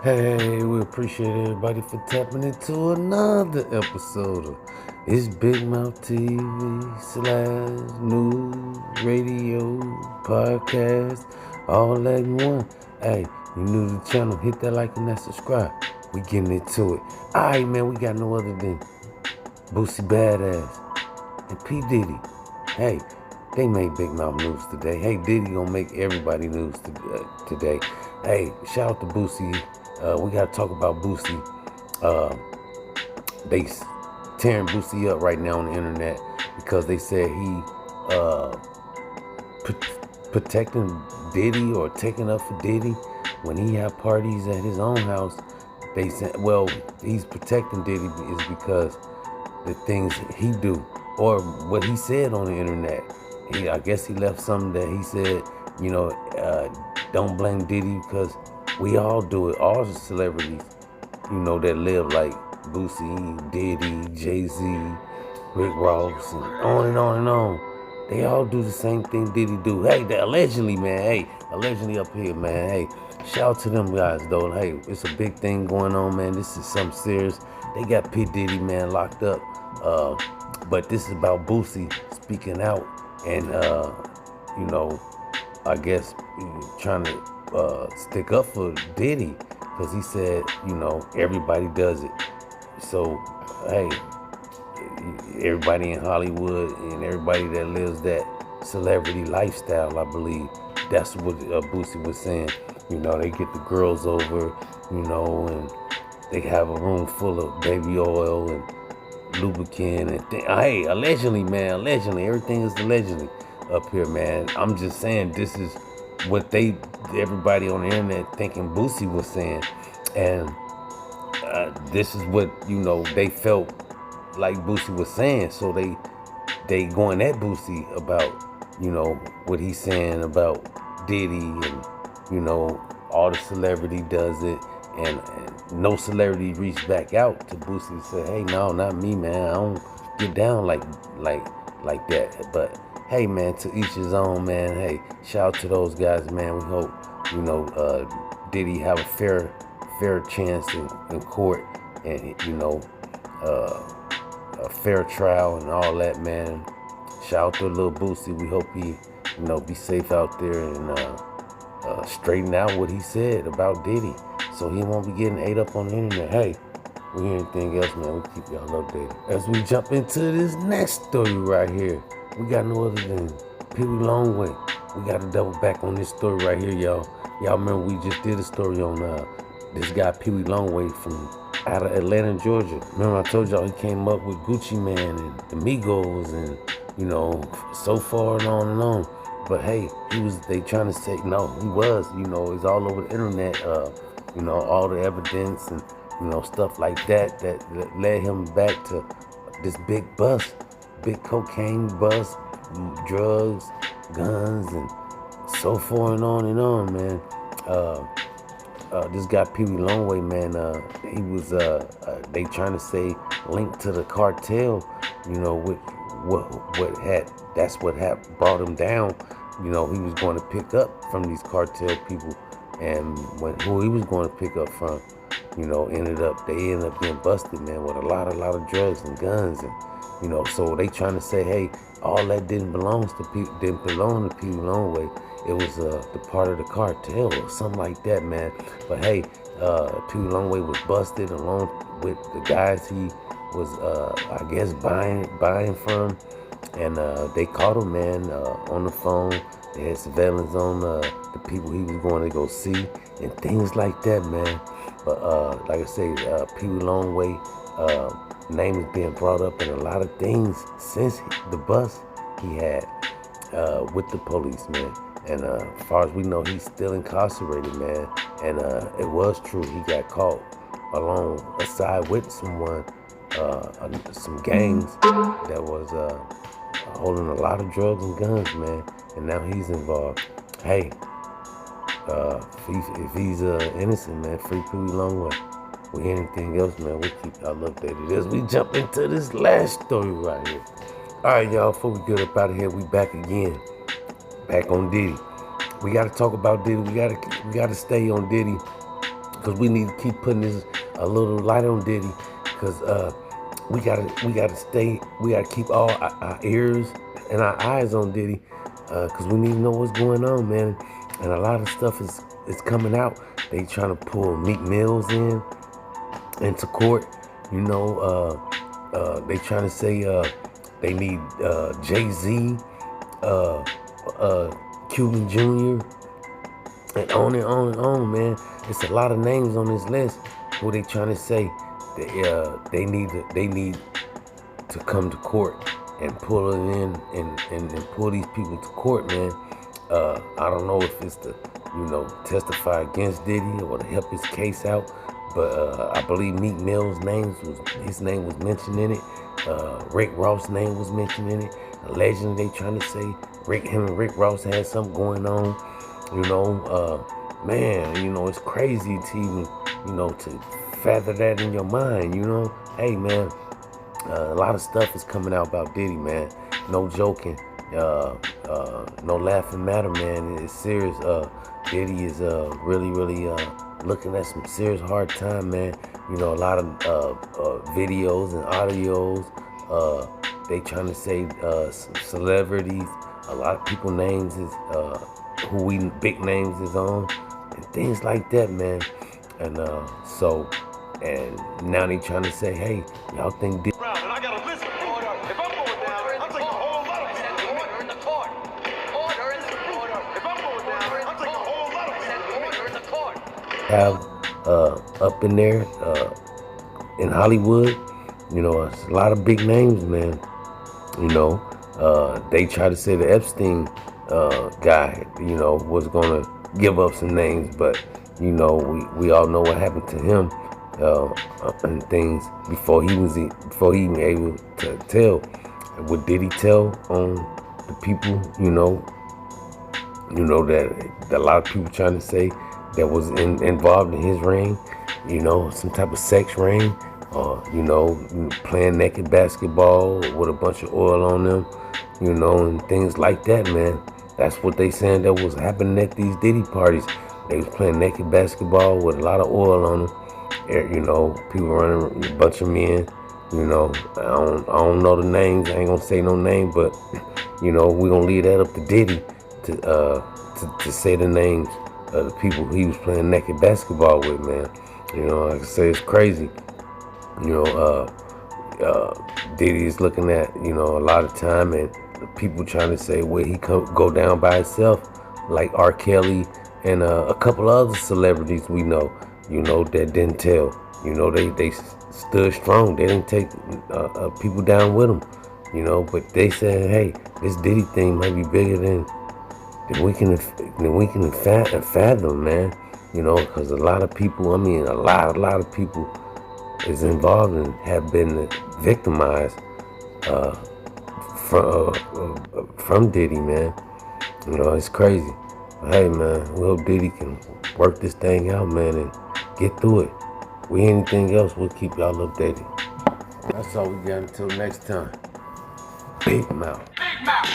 Hey, we appreciate everybody for tapping into another episode of It's Big Mouth TV / news, radio, podcast, all that in one. Hey, you new to the channel, hit that like and that subscribe. We getting into it. Alright, man, we got no other than Boosie Badass and P. Diddy. Hey, they made Big Mouth news today. Hey, Diddy gonna make everybody news today. Hey, shout out to Boosie. We gotta talk about Boosie. Uh, they tearing Boosie up right now on the internet because they said he uh, protecting Diddy or taking up for Diddy when he have parties at his own house. They said, well, he's protecting Diddy is because the things he do or what he said on the internet. I guess he left something that he said, don't blame Diddy because we all do it. All the celebrities, that live like Boosie, Diddy, Jay-Z, Rick Ross, and on and on and on. They all do the same thing Diddy do. Hey, allegedly, man. Hey, allegedly up here, man. Hey, shout out to them guys, though. Hey, it's a big thing going on, man. This is something serious. They got P. Diddy, man, locked up. But this is about Boosie speaking out and, I guess trying to stick up for Diddy because he said, everybody does it. So, hey, everybody in Hollywood and everybody that lives that celebrity lifestyle, I believe, that's what Boosie was saying. They get the girls over, and they have a room full of baby oil and lubricant and hey, allegedly, man, allegedly, everything is allegedly up here, man. I'm just saying this is what everybody on the internet thinking Boosie was saying, and this is what they felt like Boosie was saying. So they going at Boosie about what he's saying about Diddy and all the celebrity does it, and no celebrity reached back out to Boosie and said, hey, no, not me, man. I don't get down like that. But hey, man, to each his own, man. Hey, shout out to those guys, man. We hope Diddy have a fair chance in court, and a fair trial and all that, man. Shout out to little Boosie. We hope he be safe out there and straighten out what he said about Diddy, so he won't be getting ate up on the internet. Hey, we hear anything else, man, we keep y'all updated. As we jump into this next story right here, we got no other than Pee Wee Longway. We got to double back on this story right here, y'all. Y'all remember we just did a story on this guy Pee Wee Longway from out of Atlanta, Georgia. Remember I told y'all he came up with Gucci Mane and the Migos and so far and on and on. But hey, they trying to say, no, he was, it's all over the internet, all the evidence and, stuff like that led him back to this big bust, big cocaine bust, drugs, guns, and so far and on, man. This guy Pee Wee Longway, man, he was, they trying to say linked to the cartel, that's what brought him down. He was going to pick up from these cartel people, and who he was going to pick up from, they ended up getting busted, man, with a lot of drugs and guns, and so they trying to say, hey, all that didn't belong to Pee Wee Longway. It was the part of the cartel or something like that, man. But hey, Pee Wee Longway was busted along with the guys he was, I guess, buying from. And they caught him, man, on the phone. They had surveillance on the people he was going to go see and things like that, man. But like I say, Pee Wee Longway name is being brought up in a lot of things since the bust he had with the police, man. And as far as we know, he's still incarcerated, man. And it was true, he got caught alongside with someone, some gangs that was holding a lot of drugs and guns, man, and now he's involved. Hey, if he's innocent, man, free Pee Wee Longway. We hear anything else, man, we'll keep y'all updated as we jump into this last story right here. All right, y'all, before we get up out of here, we back again, back on Diddy. We got to talk about Diddy. We got to stay on Diddy because we need to keep putting this a little light on Diddy, because we gotta keep all our ears and our eyes on Diddy, because we need to know what's going on, man. And a lot of stuff is coming out. They trying to pull Meek Mills into court. You know, they trying to say they need Jay-Z, Cuban Jr., and on and on and on, man. It's a lot of names on this list who they trying to say they need to come to court and pull it in and pull these people to court, man. I don't know if it's to, testify against Diddy or to help his case out, but I believe Meek Mill's name was mentioned in it. Rick Ross' name was mentioned in it. Allegedly, they trying to say him and Rick Ross had something going on. Man, it's crazy to even, to fathom that in your mind, Hey, man, a lot of stuff is coming out about Diddy, man. No joking. No laughing matter, man. It's serious. Diddy is really, really looking at some serious hard time, man. A lot of videos and audios. They trying to say some celebrities. A lot of people names is big names is on, and things like that, man. And and now they trying to say, hey, y'all think Diddy. And I got a list of order. If I'm going down, I'm taking a whole lot of people. Order in the court. Order in the court. If I'm going down, I'm taking a whole lot of people. Order in the court. Have up in there in Hollywood, it's a lot of big names, man. They try to say the Epstein guy, was gonna give up some names, but we all know what happened to him and things before he even able to tell. What did he tell on the people? That a lot of people trying to say that was involved in his reign. Some type of sex ring, or playing naked basketball with a bunch of oil on them, and things like that, man. That's what they saying that was happening at these Diddy parties. They was playing naked basketball with a lot of oil on them. People running, a bunch of men. I don't know the names. I ain't gonna say no name, but we gonna leave that up to Diddy to say the names of the people he was playing naked basketball with, man. Like I say, it's crazy. Diddy is looking at a lot of time, and people trying to say where he go down by himself, like R. Kelly and a couple other celebrities we know, that didn't tell. They stood strong. They didn't take people down with them, but they said, hey, this Diddy thing might be bigger than we can fathom, man. Because a lot of people, a lot of people is involved and have been victimized from Diddy, man. It's crazy. But hey, man, we hope Diddy can work this thing out, man, and get through it. We anything else, we'll keep y'all updated. That's all we got until next time. Big mouth. Big mouth.